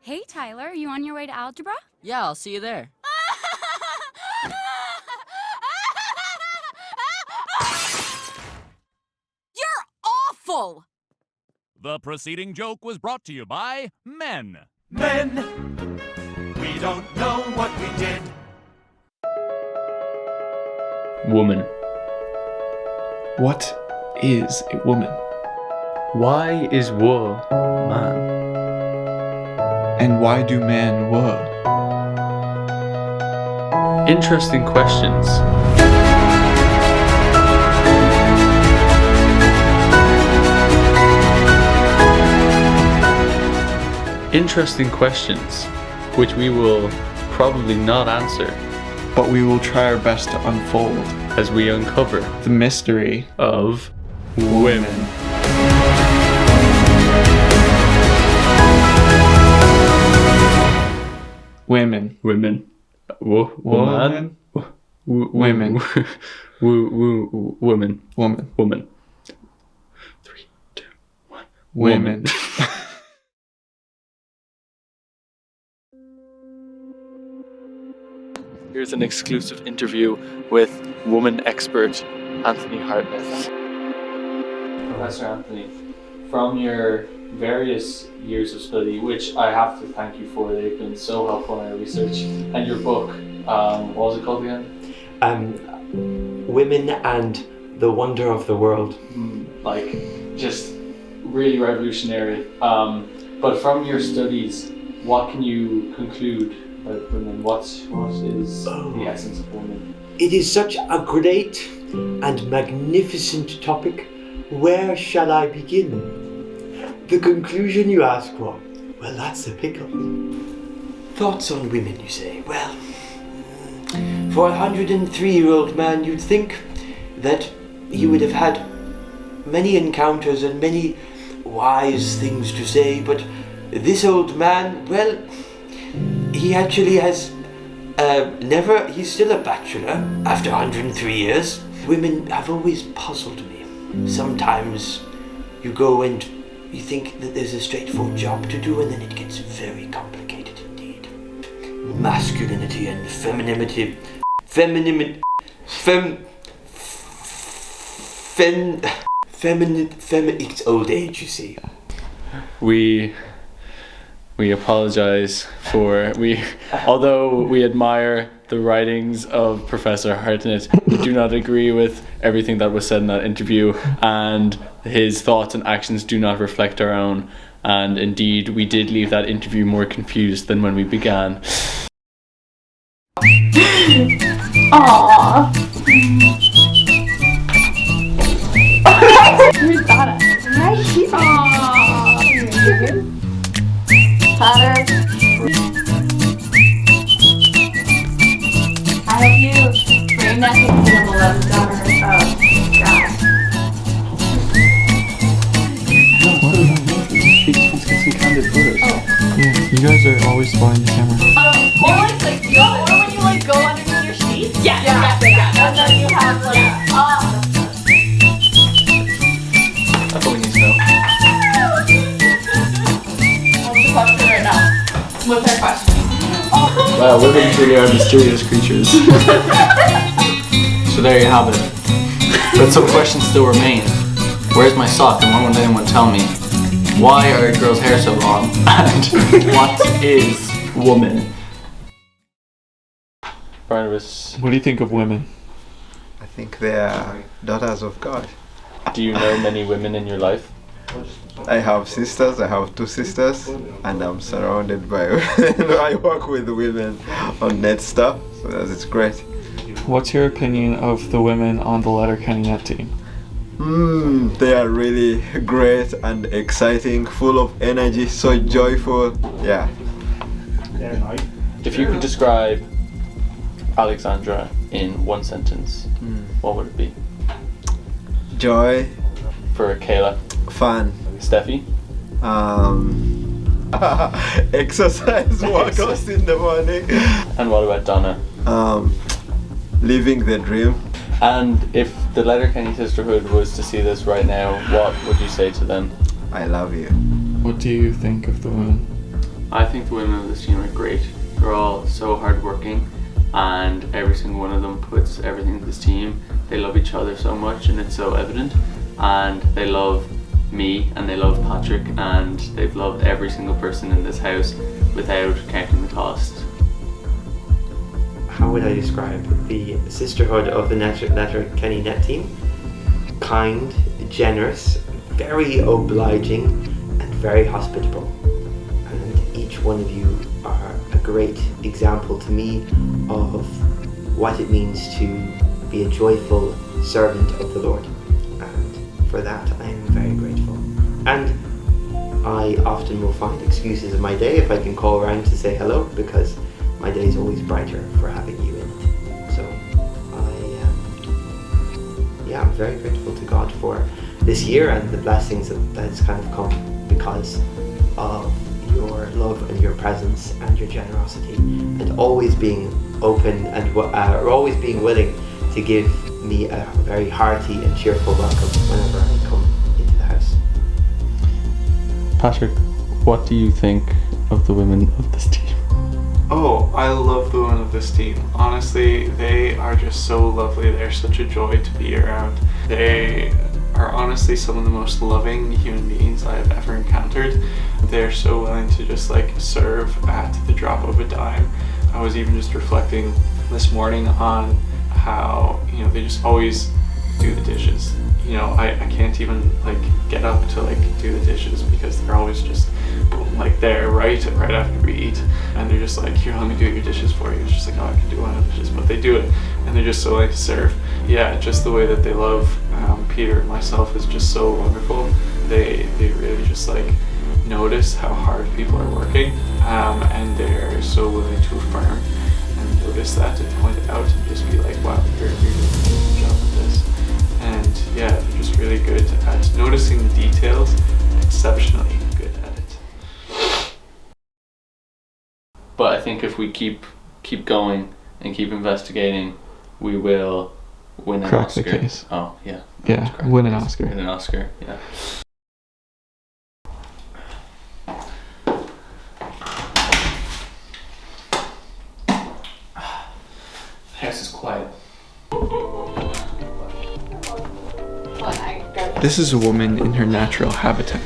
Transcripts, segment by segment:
Hey, Tyler, you on your way to algebra? Yeah, I'll see you there. You're awful! The preceding joke was brought to you by men. Men, we don't know what we did. Woman. What is a woman? Why is wool man? And why do men woe? Interesting questions. Interesting questions, which we will probably not answer But we will try our best to unfold as we uncover the mystery of women. Women. Women. Woman. Women. Women. Woman. Woman. 3, 2, 1. Women. Here's an exclusive interview with woman expert Anthony Hartnett. Professor Anthony, from your various years of study, which I have to thank you for, they've been so helpful in our research, and your book, what was it called again? Women and the Wonder of the World. Like, just really revolutionary. But from your studies, what can you conclude about women? What is the essence of women? It is such a great and magnificent topic. Where shall I begin? The conclusion you ask for? Well, that's a pickle. Thoughts on women, you say? Well, for a 103-year-old man, you'd think that he would have had many encounters and many wise things to say, but this old man, well, he actually has he's still a bachelor after 103 years. Women have always puzzled me. Sometimes you go and you think that there's a straightforward job to do, and then it gets very complicated indeed. Masculinity and femininity. It's old age, you see. We apologize although we admire the writings of Professor Hartnett, we do not agree with everything that was said in that interview, and his thoughts and actions do not reflect our own. And indeed, we did leave that interview more confused than when we began. Aww. Who's that? Right here. Aww. Potter. I hope you frame that picture of 11 daughter. Oh, God. She just wants to get some candid photos. Oh. Yeah, you guys are always spotting the camera. Or when you like go underneath your sheets. Yeah. And then you have like, That's all we need to know. What's the question right now? What's our question? Wow, women truly are mysterious creatures. So there you have it. But some questions still remain. Where's my sock, and when will anyone tell me? Why are a girl's hair so long? And what is woman? Barnabas, What do you think of women? I think they are daughters of God. do you know many women in your life? I have sisters, I have 2 sisters, and I'm surrounded by women. I work with women on net stuff, so it's great. What's your opinion of the women on the Letterkenny NET Team? They are really great and exciting, full of energy, so joyful. Yeah. If you could describe Alexandra in one sentence, what would it be? Joy, For Kayla, fun, Steffi, exercise, workouts in the morning. and what about Donna? Living the dream. And if the Letterkenny sisterhood was to see this right now, what would you say to them? I love you. What do you think of the women? I think the women of this team are great. They're all so hardworking, and every single one of them puts everything into this team. They love each other so much, and it's so evident. And they love me, and they love Patrick, and they've loved every single person in this house without counting the cost. How would I describe the sisterhood of the Letterkenny NET Team? Kind, generous, very obliging, and very hospitable. And each one of you are a great example to me of what it means to be a joyful servant of the Lord. And for that I am very grateful. And I often will find excuses in my day if I can call around to say hello, because my day is always brighter for having you in it. So I'm very grateful to God for this year and the blessings that's kind of come because of your love and your presence and your generosity, and always being open and always being willing to give me a very hearty and cheerful welcome whenever I come into the house. Patrick, what do you think of the women of this team? Oh, I love the women of this team. Honestly, they are just so lovely. They're such a joy to be around. They are honestly some of the most loving human beings I have ever encountered. They're so willing to just like serve at the drop of a dime. I was even just reflecting this morning on how, they just always do the dishes. I can't even like get up to like do the dishes because they're always just boom, like there right after we eat, and they're just like, here, let me do your dishes for you. It's just like, oh, I can do one of the dishes, but they do it, and they're just so like to serve. Yeah, just the way that they love Peter and myself is just so wonderful. They really just like notice how hard people are working, and they're so willing to affirm and notice that and point it out and just be like, wow, you're doing a good job at this. And yeah, they're just really good at noticing the details, exceptionally good at it. But I think if we keep going and keep investigating, we will win an Crack Oscar. the case. Oh yeah. Yeah, Crack win the an case. Oscar. Win an Oscar. Yeah. The house is quiet. This is a woman in her natural habitat.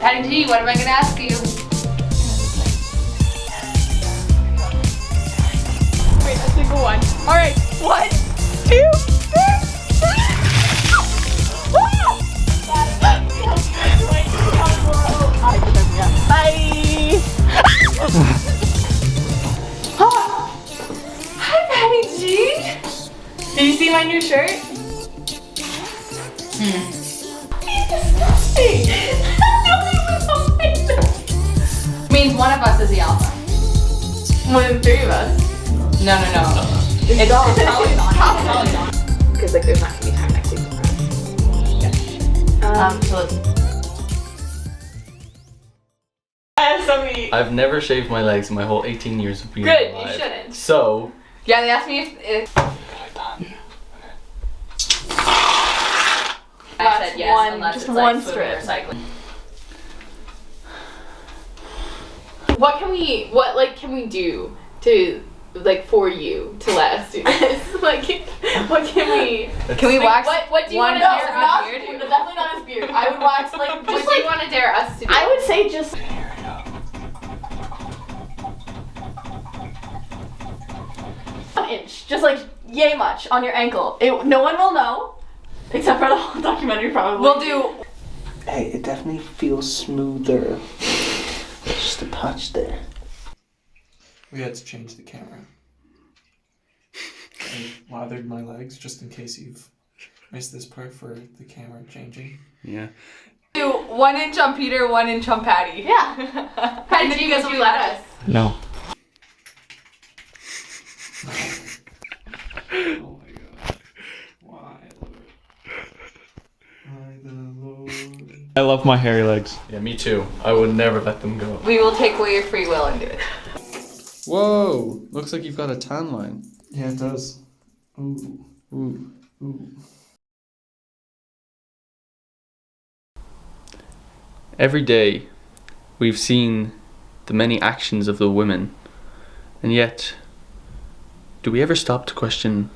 Patty G, what am I gonna ask you? Wait, a single one. Alright, 1, 2, 3. Bye! Hi, Patty G! Did you see my new shirt? He's disgusting! Means one of us is the alpha. More than 3 of us. No. It's probably not. Because like there's not gonna be time next week. So let's. I have so many. I've never shaved my legs in my whole 18 years of being Good, alive. you shouldn't. So. Yeah, they asked me if I said yes, unless just it's one like strip. recycling. What can we do to like for you to let us do this? Like, what can we? Can we wax? What do you want to one- dare No, us not- to do? definitely not his beard. I would wax like What just do you like want to dare us to do? I would say just 1 inch, just like yay much on your ankle. No one will know, except for the whole documentary probably. We'll do. Hey, it definitely feels smoother. Just a touch there. We had to change the camera. I lathered my legs just in case you've missed this part for the camera changing. Yeah. Do 1 inch on Peter, 1 inch on Patty. Yeah. Patty, do you guys will let us? No. Oh my god. Why, Lord? Why the Lord? I love my hairy legs. Yeah, me too. I would never let them go. We will take away your free will and do it. Whoa! Looks like you've got a tan line. Yeah, it does. Ooh. Ooh. Every day, we've seen the many actions of the women. And yet, do we ever stop to question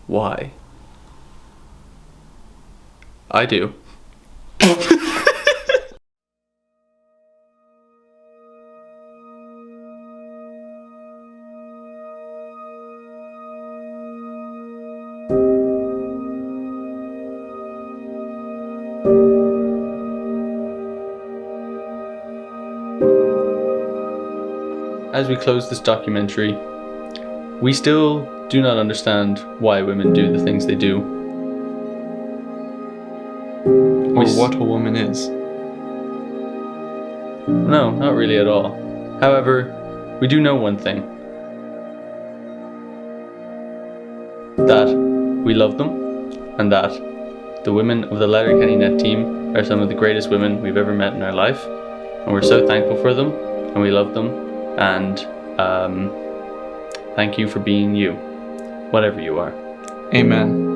why? I do. As we close this documentary, we still do not understand why women do the things they do. Or what a woman is. No, not really at all. However, we do know one thing. That we love them, and that the women of the Letterkenny NET Team are some of the greatest women we've ever met in our life. And we're so thankful for them, and we love them, and thank you for being you, whatever you are. Amen.